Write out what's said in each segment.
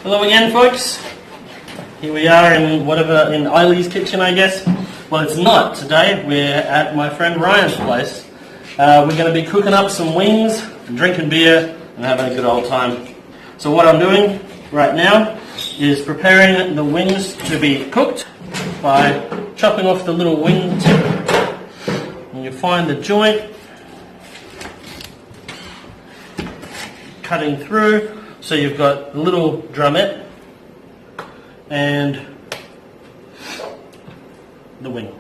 Hello again, folks. Here we are in Eileen's kitchen, I guess. Well, it's not today. We're at my friend Ryan's place. We're going to be cooking up some wings, drinking beer, and having a good old time. So what I'm doing right now is preparing the wings to be cooked by chopping off the little wing tip. And you find the joint, cutting through, so you've got a little drumette and the wing.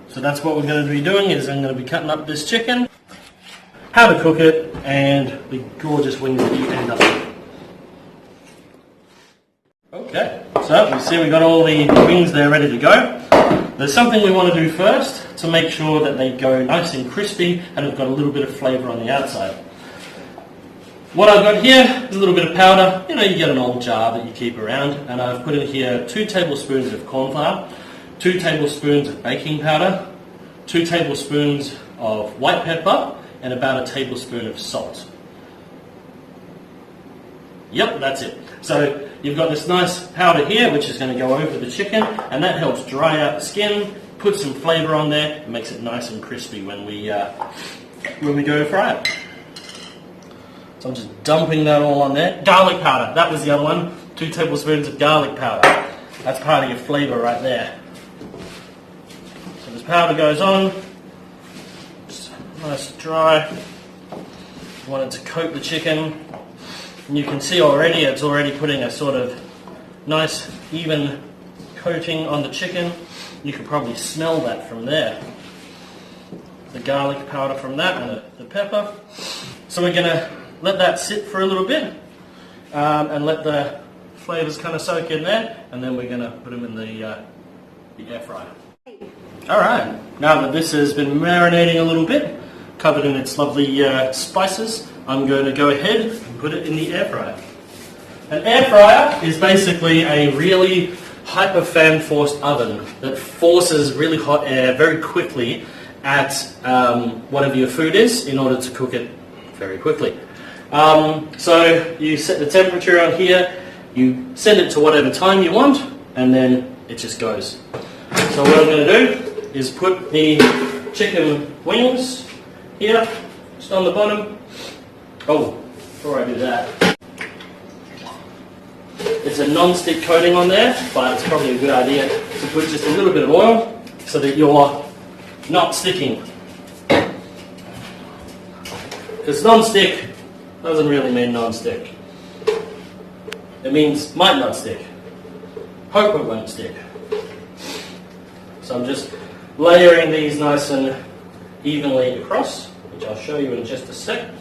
So that's what we're going to be doing, is I'm going to be cutting up this chicken, how to cook it, and the gorgeous wings that you end up with. Okay, so you see we've got all the wings there ready to go. There's something we want to do first to make sure that they go nice and crispy and have got a little bit of flavour on the outside. What I've got here is a little bit of powder. You know, you get an old jar that you keep around, and I've put in here 2 tablespoons of corn flour, 2 tablespoons of baking powder, 2 tablespoons of white pepper, and about a tablespoon of salt. Yep, that's it. So you've got this nice powder here, which is going to go over the chicken, and that helps dry out the skin, put some flavour on there, and makes it nice and crispy when we go to fry it. So I'm just dumping that all on there. Garlic powder, that was the other one. 2 tablespoons of garlic powder. That's part of your flavour right there. So this powder goes on. Just nice and dry. You want it to coat the chicken. And you can see already it's already putting a sort of nice even coating on the chicken. You could probably smell that from there. The garlic powder from that and the pepper. So we're going to let that sit for a little bit and let the flavours kind of soak in there, and then we're going to put them in the air fryer. Alright, now that this has been marinating a little bit, covered in its lovely spices, I'm going to go ahead and put it in the air fryer. An air fryer is basically a really hyper fan forced oven that forces really hot air very quickly at whatever your food is in order to cook it very quickly. So you set the temperature on here, you set it to whatever time you want, and then it just goes. So what I'm going to do is put the chicken wings here, just on the bottom. Oh, before I do that, it's a non-stick coating on there, but it's probably a good idea to put just a little bit of oil so that you're not sticking. Because non-stick doesn't really mean non-stick. It means might not stick. Hope it won't stick. So I'm just layering these nice and evenly across, which I'll show you in just a sec.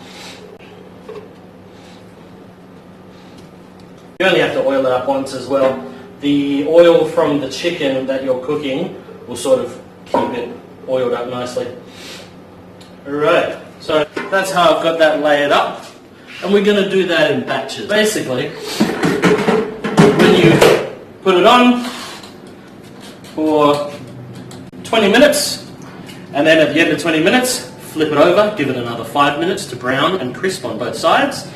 You only have to oil it up once as well. The oil from the chicken that you're cooking will sort of keep it oiled up nicely. Alright, so that's how I've got that layered up. And we're going to do that in batches. Basically, when you put it on for 20 minutes, and then at the end of 20 minutes, flip it over, give it another 5 minutes to brown and crisp on both sides.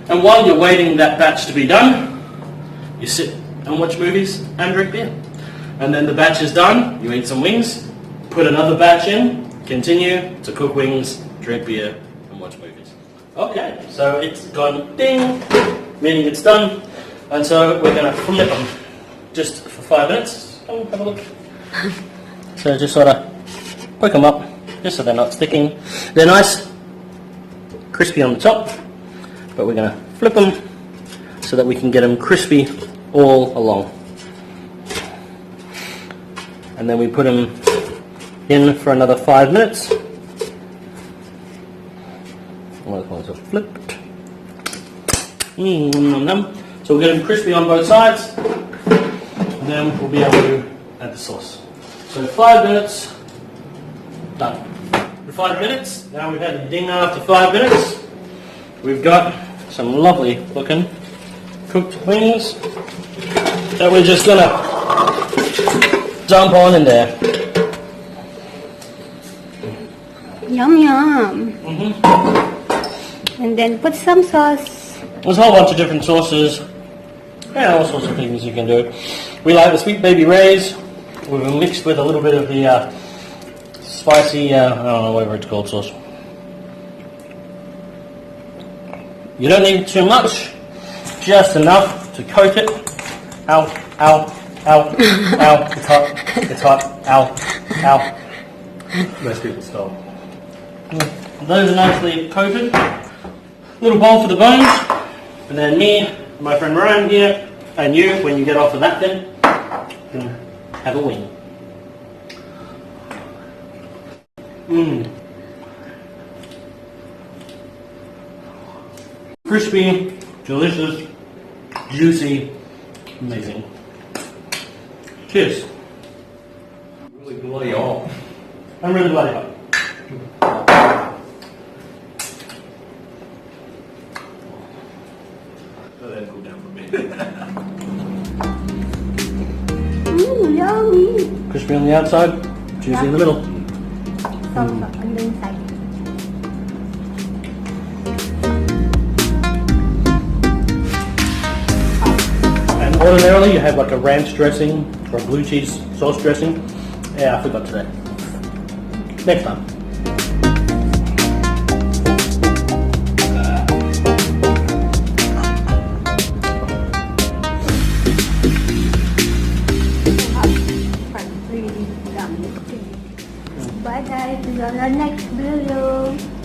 And while you're waiting that batch to be done, you sit and watch movies and drink beer. And then the batch is done, you eat some wings, put another batch in, continue to cook wings, drink beer, and watch movies. Okay, so it's gone ding, meaning it's done, and so we're going to flip them just for 5 minutes. Come have a look. So just sort of pick them up, just so they're not sticking. They're nice, crispy on the top, but we're going to flip them so that we can get them crispy all along. And then we put them in for another 5 minutes. Those ones are flipped. So we'll get them crispy on both sides, and then we'll be able to add the sauce. So 5 minutes, done. For 5 minutes, now we've had the ding after 5 minutes. We've got some lovely looking cooked wings that we're just going to dump on in there. Yum yum. And then put some sauce. There's a whole bunch of different sauces. Yeah, all sorts of things you can do. We like the sweet baby rays. We've mixed with a little bit of the spicy, I don't know, whatever it's called, sauce. You don't need too much, just enough to coat it. Ow, ow, ow, ow, it's hot, ow, ow. Most people stop. Those are nicely coated. Little bowl for the bones, and then me, my friend Ryan here, and you, when you get off of that thing, can have a wing. Mmm. Crispy, delicious, juicy, amazing. Cheers. Really bloody hot. I'm really bloody hot. Let that cool down for me. Yummy. Crispy on the outside, juicy in the middle. Soft on the inside. And ordinarily you have like a ranch dressing or a blue cheese sauce dressing. Yeah, I forgot today. Next time. Really yummy. Bye guys, see you on the next video.